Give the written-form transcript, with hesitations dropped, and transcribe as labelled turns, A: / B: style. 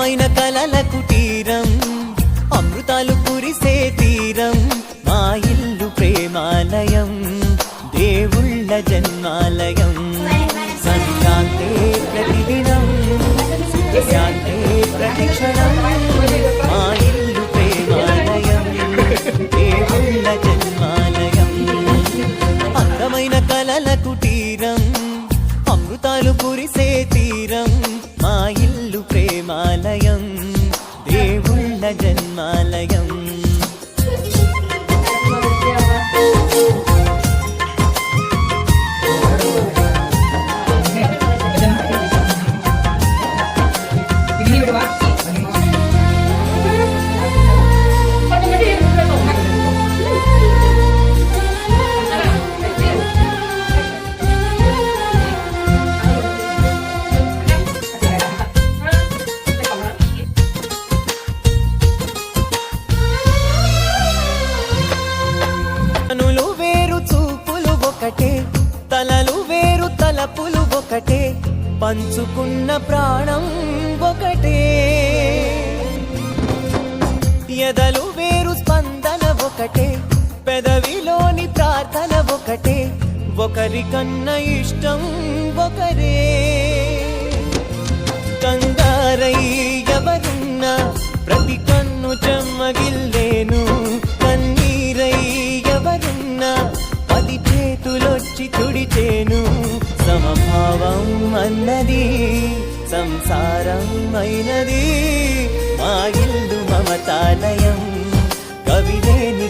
A: అందమైన కలల కుటీరం అమృతాలు కురిసే తీరం మా ఇల్లు ప్రేమాలయం దేవుళ్ళ జన్మాలయం సంక్రాంతే ప్రతిదినం శాంతే ప్రతిక్షణం మా ఇల్లు ప్రేమాలయం దేవుళ్ళ జన్మాలయం అందమైన కలల కుటీరం అమృతాలు కురిసే తీరం మా ఇల్లు ప్రేమాలయం దేవుళ్ళ జన్మాలయం కనులు వేరు చూపులు ఒకటే తలలు వేరు తలపులు ఒకటే పంచుకున్న ప్రాణం ఒకటే ఎదలు వేరు స్పందన ఒకటే పెదవిలోని ప్రార్థన ఒకటే ఒకరికన్నా ఇష్టం ఒకరే కంగారై ఎవరున్నా ప్రతి కన్ను చెమ్మగిల్లేను కన్నీరై ఎవరున్నా పది చేతులొచ్చి తుడిచేను సమభావం అన్నది సంసారం అయినది మా ఇల్లు మమతాలయం కవిలేని